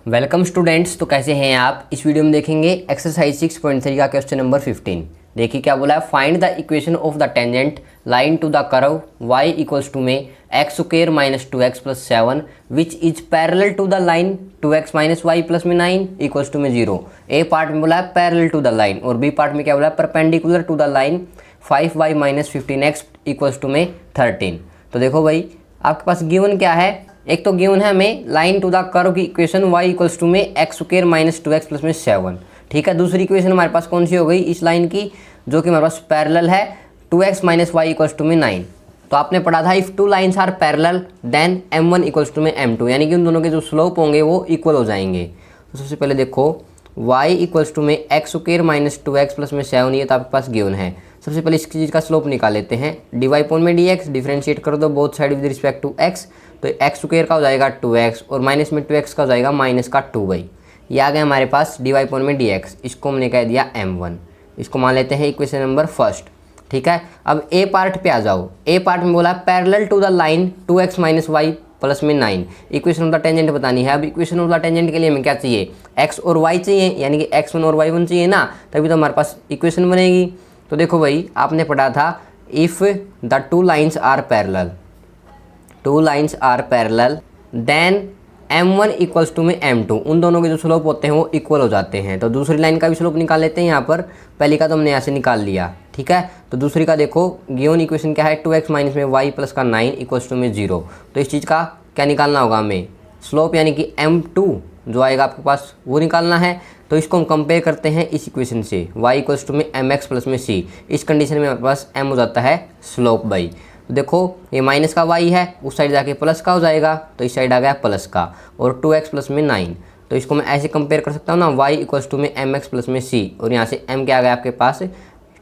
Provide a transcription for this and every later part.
Welcome students. तो कैसे हैं आप। इस वीडियो में देखेंगे एक्सरसाइज 6.3 का क्वेश्चन नंबर 15। देखिए क्या बोला है, find the equation of the tangent line to the curve y equals to में x square minus 2x plus 7 which is parallel to the line 2x minus Y plus में 9 equals to में 0। ए part में बोला है parallel to the line और B part में क्या बोला है perpendicular to the line 5y minus 15x equals to में 13। तो देखो भाई आपके पास गिवन क्या है, एक तो गिवन है हमें लाइन टू द कर्व की इक्वेशन y इक्वल्स टू में x square minus 2x plus में 7। ठीक है, दूसरी इक्वेशन हमारे पास कौन सी हो गई इस लाइन की, जो कि हमारे पास पैरेलल है 2x minus Y equals to में 9। तो आपने पढ़ा था if two lines are parallel then m1 equals to में m2, यानी कि उन दोनों के जो स्लोप होंगे वो इक्वल हो जाएंगे। तो सबसे पहले देखो y इक्वल्स टू में x square minus 2x plus में 7, ये तो आपके पास गिवन है। सबसे पहले इसकी चीज़ का स्लोप निकाल लेते हैं। dy अपॉन में dx डिफरेंशिएट कर दो both side with respect to x, तो एक्स स्क्वायर का हो जाएगा 2x और माइनस में 2x का हो जाएगा माइनस का 2y। ये आ गया हमारे पास dy अपॉन में dx, इसको हमने कह दिया m1। इसको मान लेते हैं इक्वेशन नंबर फर्स्ट। ठीक है, अब ए पार्ट पे आ जाओ। ए पार्ट में बोला parallel to the line 2x minus Y plus में 9। इक्वेशन ऑफ द टेंजेंट बतानी है। अब इक्वेशन ऑफ द टेंजेंट के लिए हमें क्या चाहिए, x और y चाहिए, यानी कि x1 और y1 चाहिए ना, तभी तो हमारे पास इक्वेशन बनेगी। तो देखो भाई आपने पढ़ा था if the two lines are parallel, two lines are parallel then m1 equals to में m2, उन दोनों के जो स्लोप होते हैं वो इक्वल हो जाते हैं। तो दूसरी लाइन का भी स्लोप निकाल लेते हैं यहाँ पर। पहली का तो हमने यहाँ से निकाल लिया। ठीक है, तो दूसरी का देखो गिवन इक्वेशन क्या है 2x माइनस में y प्लस का 9 इक्वल्स टू में 0। तो इस चीज़ का क्या निकालना होगा हमें, स्लोप यानी कि m2 जो आएगा आपके पास वो निकालना है। तो इसको हम कंपेयर करते हैं इस इक्वेशन से y इक्वल्स टू में mx प्लस में c। इस कंडीशन में हमारे पास m हो जाता है स्लोप बाई। तो देखो ये माइनस का y है, उस साइड जाके प्लस का हो जाएगा, तो इस साइड आ गया प्लस का, और 2x प्लस में 9। तो इसको मैं ऐसे कंपेयर कर सकता हूँ ना, y इक्वल्स टू में mx प्लस में c, और यहाँ से m क्या आ गया आपके पास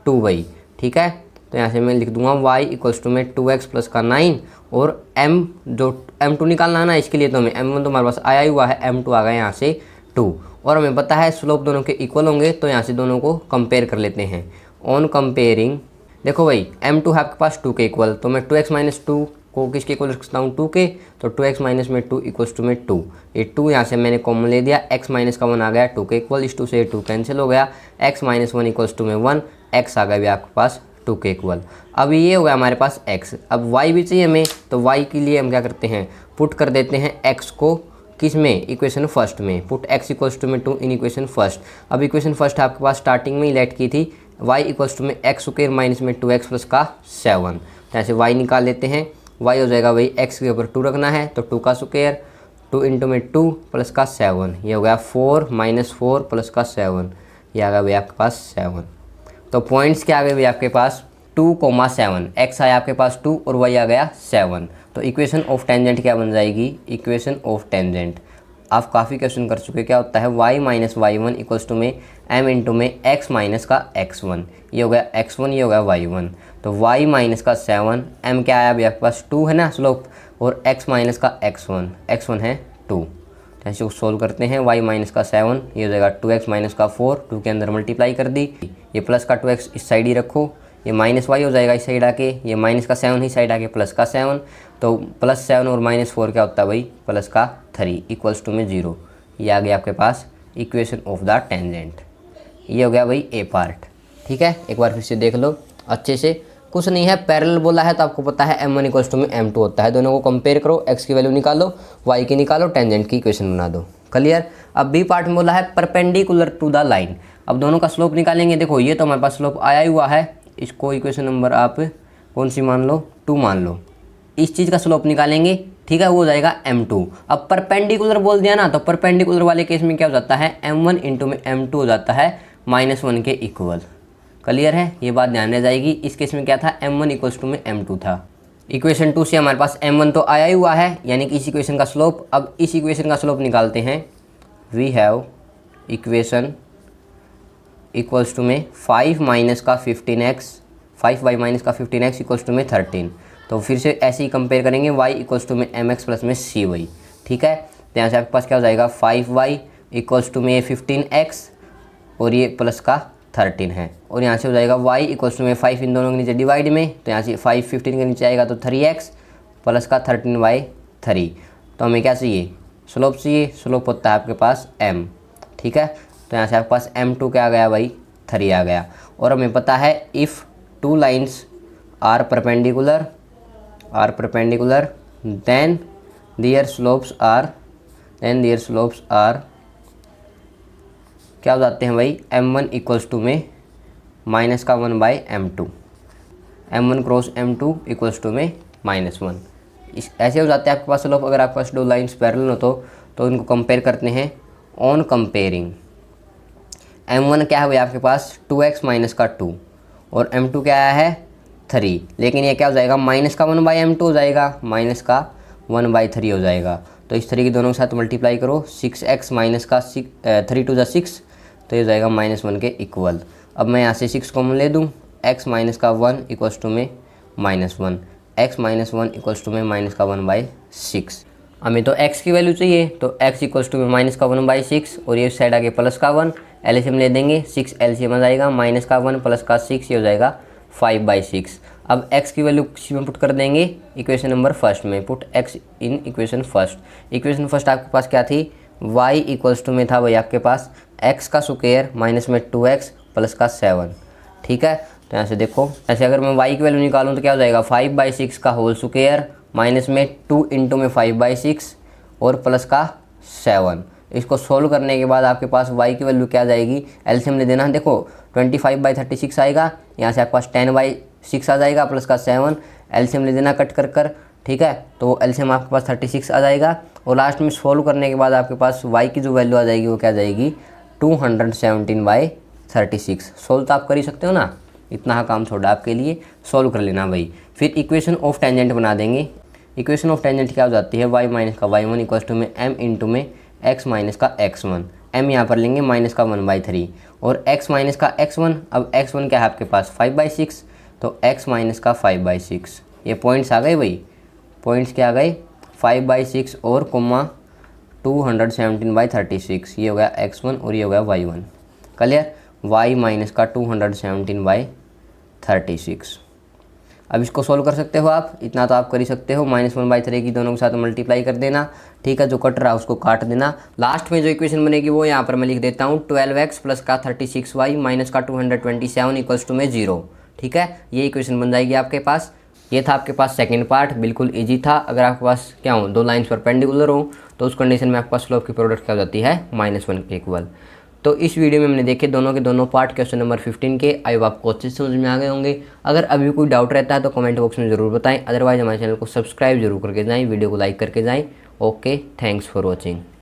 2y। ठीक है, तो यहाँ से मैं लिख दूंगा y इक्वल्स टू में 2x प्लस का 9 और m जो m2 निकालना है ना, इसके लिए तो हमें m1 तो हमारे पास आया ही हुआ है, m2 आ गया यहाँ से 2, और हमें पता है स्लोप दोनों के इक्वल होंगे। तो यहाँ से दोनों को कंपेयर कर लेते हैं। ऑन कंपेयरिंग देखो भाई m2 है आपके पास 2 के इक्वल, तो मैं 2x माइनस 2 को किसके इक्वल रखता हूँ 2 के, तो 2x माइनस में 2 इक्वल्स टू में 2। ये 2 यहाँ से मैंने कॉमन ले दिया, x माइनस का 1 आ गया 2 के इक्वल, इस 2 से 2 कैंसिल हो गया, x माइनस 1 इक्वल्स टू में 1, x आ गया भी आपके पास 2 के इक्वल। अब ये हो गया हमारे पास x। अब y भी चाहिए हमें, तो y के लिए हम क्या करते हैं, पुट कर देते हैं x को किस में, इक्वेशन फर्स्ट में। पुट x इक्वल्स टू में 2 इन इक्वेशन फर्स्ट। अब इक्वेशन फर्स्ट आपके पास स्टार्टिंग में ही लेट की थी, y इक्वल्स टू में एक्स स्क्वायर माइनस में 2x प्लस का 7। तो ऐसे y निकाल लेते हैं। y हो जाएगा भाई x के ऊपर 2 रखना है, तो 2 का स्क्वायर, 2 इंटू में 2 प्लस का 7, ये हो गया 4 माइनस 4 प्लस का 7, ये आ गया भाई आपके पास 7। तो पॉइंट्स क्या आ गए भाई आपके पास 2,7, x आया आपके पास 2 और y आ गया 7। तो इक्वेशन ऑफ टेंजेंट क्या बन जाएगी, इक्वेशन ऑफ टेंजेंट। आप काफ़ी क्वेश्चन कर चुके, क्या होता है y minus y1 equals to में m इंटू में x माइनस का x1, ये हो गया x1, ये हो गया y1। तो y माइनस का 7, m क्या आया अभी आपके पास 2 है ना स्लोप, और x माइनस का x1, x1 है 2। तो ऐसे सोल्व करते हैं, y माइनस का 7, ये हो जाएगा 2x माइनस का 4, 2 के अंदर मल्टीप्लाई कर दी, ये प्लस का 2x इस साइड ही रखो, ये माइनस y हो जाएगा इस साइड आके, ये माइनस का 7 ही साइड आके प्लस का 7, तो प्लस 7 और माइनस 4 क्या होता है भाई प्लस का 3 इक्वल्स टू में 0। ये आ गया आपके पास इक्वेशन ऑफ द टेंजेंट। ये हो गया भाई ए पार्ट। ठीक है, एक बार फिर से देख लो अच्छे से, कुछ नहीं है, पैरेलल बोला है तो आपको पता है m1 इक्वल्स टू में m2 होता है। दोनों को कंपेयर करो, x की वैल्यू निकालो, y की निकालो, टेंजेंट की इक्वेशन बना दो। क्लियर। अब बी पार्ट में बोला है परपेंडिकुलर टू द लाइन। अब दोनों का स्लोप निकालेंगे। देखो ये तो हमारे पास स्लोप आया ही हुआ है, इसको इक्वेशन नंबर आप कौन सी मान लो 2 मान लो। इस चीज़ का स्लोप निकालेंगे, ठीक है, वो हो जाएगा m2। अब परपेंडिकुलर बोल दिया ना, तो परपेंडिकुलर वाले केस में क्या हो जाता है m1 इंटू में m2 हो जाता है -1 के इक्वल। क्लियर है, ये बात ध्यान रह जाएगी। इस केस में क्या था m1 इक्वल्स टू में m2 था। इक्वेशन 2 से हमारे पास m1 तो आया ही हुआ है, यानी कि इस इक्वेशन का स्लोप। अब इस इक्वेशन का स्लोप निकालते हैं। We have equation equals to में 5 माइनस का 15x, 5y माइनस का 15x इक्वल्स टू में 13। तो फिर से ऐसे ही कंपेयर करेंगे, y इक्वल्स टू में mx प्लस में cy। ठीक है, तो यहाँ से आपके पास क्या हो जाएगा 5y इक्वल्स टू में 15x और ये प्लस का 13 है, और यहाँ से हो जाएगा y इक्वल्स टू में 5 इन दोनों के नीचे डिवाइड में, तो यहाँ से 5 15 के नीचे आएगा तो 3x प्लस का 13y3। तो हमें क्या चाहिए स्लोप चाहिए, स्लोप होता है आपके पास m, ठीक है। तो यहाँ से आपके पास m2 क्या आ गया भाई, 3 आ गया। और हमें पता है if two lines are perpendicular then their slopes are क्या हो जाते हैं भाई, m1 इक्वल्स टू में -1/m2, m1 cross m2 equals to में -1। इस ऐसे हो जाते हैं आपके पास स्लोप। अगर आपके पास दो लाइन्स पैरेलल हो तो इनको कंपेयर करते हैं। ऑन कंपेयरिंग m1 क्या है भाई आपके पास 2x माइनस का 2 और m2 क्या आया है 3, लेकिन ये क्या हो जाएगा -1/m2 हो जाएगा, -1/3 हो जाएगा। तो इस 3 के दोनों के साथ मल्टीप्लाई करो, 6x माइनस का 3 टू ज़ा 6, तो ये हो जाएगा -1 के इक्वल। अब मैं यहाँ से 6 कॉमन ले दूँ, x माइनस का 1 इक्वल्स टू में -1, x माइनस 1 इक्वल्स टू में -1/6। हमें तो x की वैल्यू चाहिए, तो x इक्वल्स टू में -1/6 और ये साइड आगे +1, एलसीएम ले देंगे, 6 एलसीएम आ जाएगा, -1 +6 ये हो जाएगा 5/6। अब x की वैल्यू किसी में पुट कर देंगे, इक्वेशन नंबर फर्स्ट में, put x in equation first. Equation first आपके पास क्या थी, y इक्वल्स टू में था भाई आपके पास x का स्क्वायर माइनस में 2x प्लस का 7, ठीक है। तो यहाँ से देखो, ऐसे अगर मैं y की वैल्यू निकालूँ तो क्या हो जाएगा 5/6 का होल स्क्वायर माइनस में 2 इंटू में 5/6 और प्लस का 7। इसको सोल्व करने के बाद आपके पास y की वैल्यू क्या आ जाएगी, एलसीएम ले देना, देखो 25/36 आएगा, यहाँ से आपके पास 10/6 आ जाएगा प्लस का 7, एलसीएम ले देना कट कर, ठीक है। तो एलसीएम आपके पास 36 आ जाएगा और लास्ट में सोल्व करने के बाद आपके पास y की जो वैल्यू आ जाएगी वो क्या आ जाएगी 217/36। सोल्व तो आप कर ही सकते हो ना, इतना काम छोड़ा आपके लिए, सोल्व कर लेना भाई। फिर इक्वेशन ऑफ टेंजेंट बना देंगे। इक्वेशन ऑफ टेंजेंट क्या हो जाती है, y माइनस का y1 इक्वल्स टू में m इंटू में x माइनस का x1, m यहाँ पर लेंगे -1/3 और x माइनस का x1। अब x1 क्या है आपके पास 5/6, तो x माइनस का 5/6। ये पॉइंट्स आ गए भाई, पॉइंट्स क्या आ गए 5/6 और कोमा 217/36, ये हो गया x1 और ये हो गया y1। क्लियर, y माइनस का 217/36। अब इसको सोल्व कर सकते हो आप, इतना तो आप कर ही सकते हो, -1/3 की दोनों के साथ मल्टीप्लाई कर देना, ठीक है। जो कट रहा है उसको काट देना। लास्ट में जो इक्वेशन बनेगी वो यहाँ पर मैं लिख देता हूँ, 12x प्लस का 36y माइनस का 227 इक्वल्स टू में 0, ठीक है। ये इक्वेशन बन जाएगी आपके पास। ये था आपके पास सेकंड पार्ट, बिल्कुल इजी था। अगर आपके पास क्या हो, दो लाइन्स परपेंडिकुलर हो तो उस कंडीशन में आपके पास स्लोप की प्रोडक्ट क्या हो जाती है -1 के इक्वल। तो इस वीडियो में हमने देखे दोनों के दोनों पार्ट क्वेश्चन नंबर 15 के। आई होप आपको अच्छे से समझ में आ गए होंगे। अगर अभी कोई डाउट रहता है तो कमेंट बॉक्स में ज़रूर बताएं, अदरवाइज हमारे चैनल को सब्सक्राइब जरूर करके जाएं, वीडियो को लाइक करके जाएं। Okay, thanks for watching.